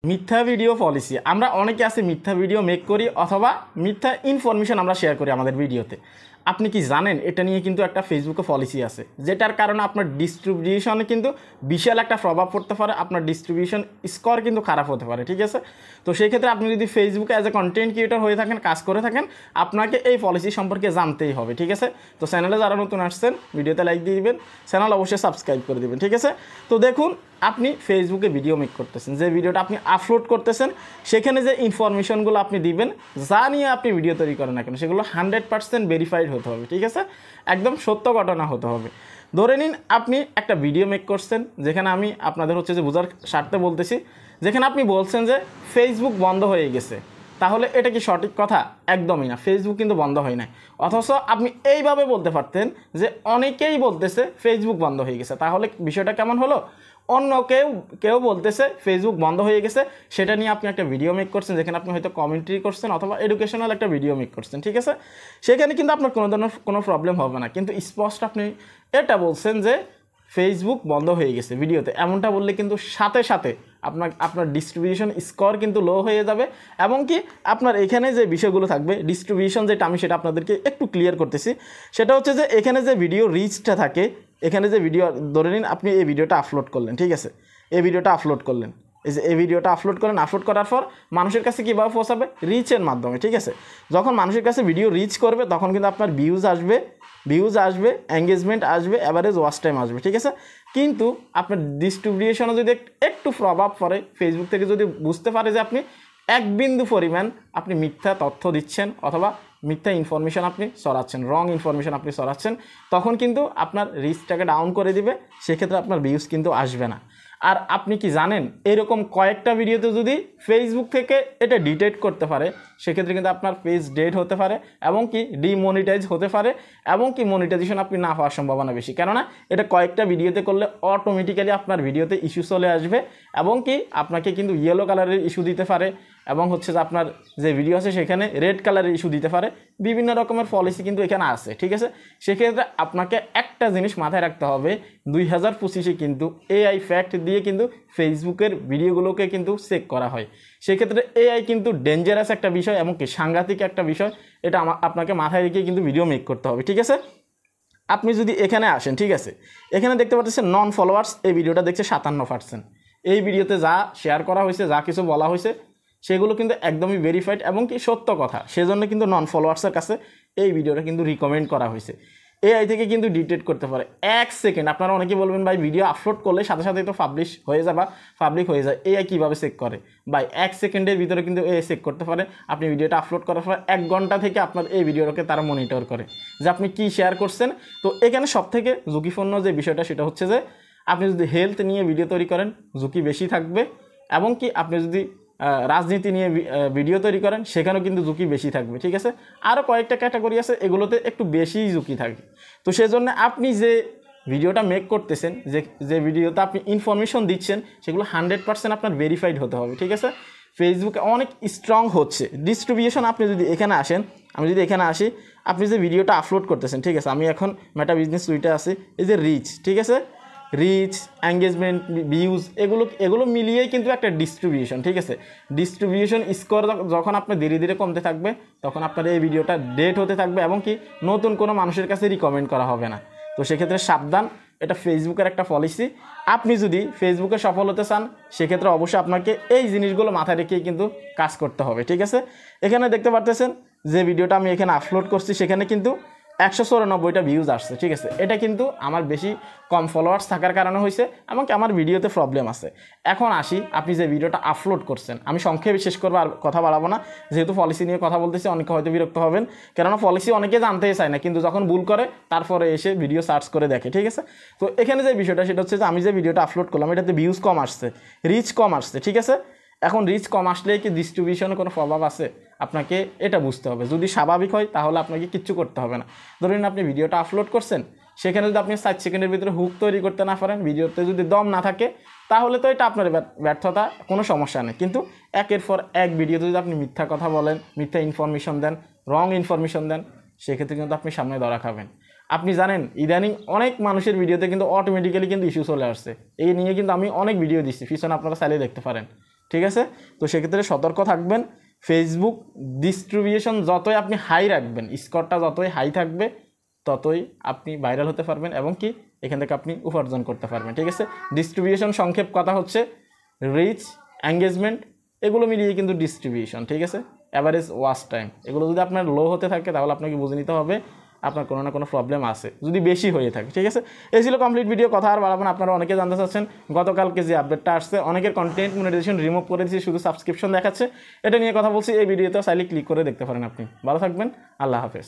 মিথ্যা video policy আমরা অনেকে আছে মিথ্যা ভিডিও মেক করি অথবা মিথ্যা ইনফরমেশন আমরা শেয়ার করি আমাদের ভিডিওতে। আপনি কি জানেন এটা নিয়ে কিন্তু একটা ফেসবুকে পলিসি আছে, যেটার কারণে আপনার ডিস্ট্রিবিউশনে কিন্তু বিশাল একটা প্রভাব পড়তে পারে, আপনার ডিস্ট্রিবিউশন স্কোর কিন্তু খারাপ হতে পারে। ঠিক আছে, তো সেই ক্ষেত্রে আপনি যদি ফেসবুকে অ্যাজ এ কন্টেন্ট ক্রিয়েটর হয়ে থাকেন, কাজ করে থাকেন, আপনাকে এই পলিসি সম্পর্কে জানতেই হবে। ঠিক আছে, তো চ্যানেলে যারা নতুন আসছেন ভিডিওতে লাইক দিয়ে দিবেন, চ্যানেল অবশ্যই সাবস্ক্রাইব করে দিবেন। ঠিক আছে, তো দেখুন আপনি ফেসবুকে ভিডিও মেক করতেছেন, যে ভিডিওটা আপনি আপলোড করতেছেন সেখানে যে ইনফরমেশনগুলো আপনি দিবেন, যা নিয়ে আপনি ভিডিও তৈরি করেন না কেন, সেগুলো 100% ভেরিফাইড হতে হবে। ঠিক আছে, একদম সত্য ঘটনা হতে হবে। ধরে নিন আপনি একটা ভিডিও মেক করছেন, যেখানে আমি আপনাদের যে বোঝার স্বার্থে বলতেছি, যেখানে আপনি বলছেন যে ফেসবুক বন্ধ হয়ে গেছে, তাহলে এটা কি সঠিক কথা? একদমই না, ফেসবুক কিন্তু বন্ধ হয় নাই। অথচ আপনি এইভাবে বলতে পারতেন যে অনেকেই বলতেছে ফেসবুক বন্ধ হয়ে গেছে, তাহলে বিষয়টা কেমন হলো? অন্য কেউ বলতেছে ফেসবুক বন্ধ হয়ে গেছে, সেটা নিয়ে আপনি একটা ভিডিও মেক করছেন, যেখানে আপনি হয়তো কমেন্ট্রি করছেন অথবা এডুকেশনাল একটা ভিডিও মেক করছেন। ঠিক আছে, সেখানে কিন্তু আপনার কোনো ধরনের কোনো প্রবলেম হবে না, কিন্তু স্পষ্ট আপনি এটা বলছেন যে ফেসবুক বন্ধ হয়ে গেছে ভিডিওতে। এমনটা বললে কিন্তু সাথে সাথে আপনার ডিস্ট্রিবিউশন স্কোর কিন্তু লো হয়ে যাবে, এবং কি আপনার এখানে যে বিষয়গুলো থাকবে ডিস্ট্রিবিউশন, যেটা আমি সেটা আপনাদেরকে একটু ক্লিয়ার করতেছি। সেটা হচ্ছে যে এখানে যে ভিডিও রিচটা থাকে, এখানে যে ভিডিও, ধরে নিন আপনি এই ভিডিওটা আপলোড করলেন, ঠিক আছে, এই ভিডিওটা আপলোড করলেন, এই ভিডিওটা আপলোড করেন, আপলোড করার পর মানুষের কাছে কীভাবে পৌঁছাবে? রিচের মাধ্যমে। ঠিক আছে, যখন মানুষের কাছে ভিডিও রিচ করবে তখন কিন্তু আপনার ভিউজ আসবে, এঙ্গেজমেন্ট আসবে, অ্যাভারেজ ওয়াচ টাইম আসবে। ঠিক আছে, কিন্তু আপনার ডিস্ট্রিবিউশনে যদি একটু প্রভাব পড়ে, ফেসবুক থেকে যদি বুঝতে পারে যে আপনি এক বিন্দু পরিমাণ আপনি মিথ্যা তথ্য দিচ্ছেন অথবা মিথ্যা ইনফরমেশন আপনি ছড়াচ্ছেন, রং ইনফরমেশন আপনি ছড়াচ্ছেন, তখন কিন্তু আপনার রিচটাকে ডাউন করে দিবে, সেক্ষেত্রে আপনার ভিউজ কিন্তু আসবে না। আর আপনি কি জানেন, এরকম কয়েকটা ভিডিওতে যদি ফেসবুক থেকে এটা ডিটেক্ট করতে পারে, সেক্ষেত্রে কিন্তু আপনার পেজ ডেট হতে পারে, এবং কি ডিমনিটাইজ হতে পারে, এবং কি মনিটাইজেশন আপনি না পাওয়ার সম্ভাবনা বেশি। কেননা এটা কয়েকটা ভিডিওতে করলে অটোমেটিক্যালি আপনার ভিডিওতে ইস্যু চলে আসবে, এবং কি আপনাকে কিন্তু ইয়েলো কালারের ইস্যু দিতে পারে, এবং যে আপনার যে ভিডিও আছে সেখানে রেড কালারের ইস্যু দিতে পারে। বিভিন্ন রকমের পলিসি কিন্তু এখানে আছে। ঠিক আছে, সেক্ষেত্রে আপনাকে একটা জিনিস মাথায় রাখতে হবে, 2025-এ কিন্তু এআই ফ্যাক্ট দিয়ে কিন্তু ফেসবুকের ভিডিওগুলোকে কিন্তু চেক করা হয়। সেক্ষেত্রে এআই কিন্তু ডেঞ্জারাস একটা বিষয়, এমনকি সাংঘাতিক একটা বিষয়, এটা আপনাকে মাথায় রেখে কিন্তু ভিডিও মেক করতে হবে। ঠিক আছে, আপনি যদি এখানে আসেন, ঠিক আছে, এখানে দেখতে পাচ্ছেন নন ফলোয়ার্স, এই ভিডিওটা দেখছে 57%। এই ভিডিওতে যা শেয়ার করা হয়েছে, যা কিছু বলা হয়েছে, সেগুলো কিন্তু একদমই ভেরিফাইড এবং কি সত্য কথা, সেজন্য কিন্তু নন ফলোয়ার্সের কাছে এই ভিডিওটা কিন্তু রিকমেন্ড করা হয়েছে। এআই থেকে কিন্তু ডিটেক্ট করতে পারে 1 সেকেন্ড। আপনারা অনেকে বলবেন ভাই ভিডিও আপলোড করলে সাথে সাথে তো পাবলিশ হয়ে যায় বা পাবলিক হয়ে যায়, এআই কীভাবে চেক করে? ভাই 1 সেকেন্ডের ভিতরে কিন্তু এআই চেক করতে পারে। আপনি ভিডিওটা আপলোড করার পর 1 ঘন্টা থেকে আপনার এই ভিডিওটাকে তারা মনিটর করে যে আপনি কী শেয়ার করছেন। তো এখানে সবথেকে ঝুঁকিপূর্ণ যে বিষয়টা, সেটা হচ্ছে যে আপনি যদি হেলথ নিয়ে ভিডিও তৈরি করেন, ঝুঁকি বেশি থাকবে, এবং কি আপনি যদি রাজনীতি নিয়ে ভিডিও তৈরি করেন, সেখানেও কিন্তু ঝুঁকি বেশি থাকবে। ঠিক আছে, আরও কয়েকটা ক্যাটাগরি আছে, এগুলোতে একটু বেশি ঝুঁকি থাকে। তো সেজন্য আপনি যে ভিডিওটা মেক করতেছেন, যে ভিডিওতে আপনি ইনফরমেশন দিচ্ছেন, সেগুলো 100% আপনার ভেরিফাইড হতে হবে। ঠিক আছে, ফেসবুকে অনেক স্ট্রং হচ্ছে ডিস্ট্রিবিউশন। আপনি যদি এখানে আসেন, আমি যদি এখানে আসি, আপনি যে ভিডিওটা আপলোড করতেছেন, ঠিক আছে, আমি এখন মেটা বিজনেস সুইটে আছি, এই যে রিচ, ঠিক আছে, রিচ, এঙ্গেজমেন্ট, ভিউজ, এগুলো মিলিয়েই কিন্তু একটা ডিস্ট্রিবিউশন। ঠিক আছে, ডিস্ট্রিবিউশন স্কোর যখন আপনার ধীরে ধীরে কমতে থাকবে, তখন আপনার এই ভিডিওটা ডেট হতে থাকবে, এবং কি নতুন কোনো মানুষের কাছে রিকমেন্ড করা হবে না। তো সেক্ষেত্রে সাবধান, এটা ফেসবুকের একটা পলিসি। আপনি যদি ফেসবুকে সফল হতে চান, সেক্ষেত্রে অবশ্যই আপনাকে এই জিনিসগুলো মাথায় রেখেই কিন্তু কাজ করতে হবে। ঠিক আছে, এখানে দেখতে পারতেছেন যে ভিডিওটা আমি এখানে আপলোড করছি, সেখানে কিন্তু 194টা ভিউজ আসছে। ঠিক আছে, এটা কিন্তু আমার বেশি কম ফলোয়ার্স থাকার কারণে হয়েছে, এমনকি আমার ভিডিওতে প্রবলেম আছে। এখন আসি, আপনি যে ভিডিওটা আপলোড করছেন, আমি সংক্ষেপে শেষ করবো, আর কথা বাড়াবো না, যেহেতু পলিসি নিয়ে কথা বলতেছি, অনেকে হয়তো বিরক্ত হবেন, কেননা পলিসি অনেকে জানতেই চায় না, কিন্তু যখন ভুল করে তারপরে এসে ভিডিও সার্চ করে দেখে। ঠিক আছে, তো এখানে যে বিষয়টা, সেটা হচ্ছে যে আমি যে ভিডিওটা আপলোড করলাম, এটাতে ভিউজ কম আসছে, রিচ কম আসছে। ঠিক আছে, এখন রিচ কম আসলে কি ডিস্ট্রিবিউশনে কোনো প্রভাব আছে? আপনাকে এটা বুঝতে হবে। যদি স্বাভাবিক হয় তাহলে আপনাকে কিচ্ছু করতে হবে না। ধরুন আপনি ভিডিওটা আপলোড করছেন, সেখানে যদি আপনি 4 সেকেন্ডের ভিতরে হুক তৈরি করতে না পারেন, ভিডিওতে যদি দম না থাকে, তাহলে তো এটা আপনার ব্যর্থতা, কোনো সমস্যা নেই। কিন্তু একের পর এক ভিডিওতে যদি আপনি মিথ্যা কথা বলেন, মিথ্যা ইনফরমেশন দেন, রং ইনফরমেশন দেন, সেক্ষেত্রে কিন্তু আপনি সামনে ধরা খাবেন। আপনি জানেন ইদানিং অনেক মানুষের ভিডিওতে কিন্তু অটোমেটিক্যালি কিন্তু ইস্যু চলে আসছে, এই নিয়ে কিন্তু আমি অনেক ভিডিও দিচ্ছি, পিছনে আপনারা চাইলে দেখতে পারেন। ঠিক আছে? তো সেক্ষেত্রে সতর্ক থাকবেন। ফেসবুক ডিস্ট্রিবিউশন যতই আপনি হাই রাখবেন, স্কোরটা যতই হাই থাকবে ততই আপনি ভাইরাল হতে পারবেন এবং কি এখান থেকে আপনি উপার্জন করতে পারবেন। ঠিক আছে? ডিস্ট্রিবিউশন সংক্ষেপ কথা হচ্ছে রিচ, এঙ্গেজমেন্ট, এগুলো মিলিয়ে কিন্তু ডিস্ট্রিবিউশন। ঠিক আছে? অ্যাভারেজ ওয়াচ টাইম, এগুলো যদি আপনার লো হতে থাকে তাহলে আপনাকে বুঝে নিতে হবে আপনার কোনো না কোনো প্রবলেম আছে, যদি বেশি হয়ে থাকে। ঠিক আছে? এই ছিল কমপ্লিট ভিডিও, কথা আর বাড়াবো না। আপনারা অনেকে জানতে চাচ্ছেন গতকালকে যে আপডেটটা আসছে, অনেকের কন্টেন্ট মনিটাইজেশন রিমুভ করে দিয়েছি, শুধু সাবস্ক্রিপশন দেখাচ্ছে, এটা নিয়ে কথা বলছি এই ভিডিওতে, চাইলে ক্লিক করে দেখতে পারেন আপনি। ভালো থাকবেন, আল্লাহ হাফেজ।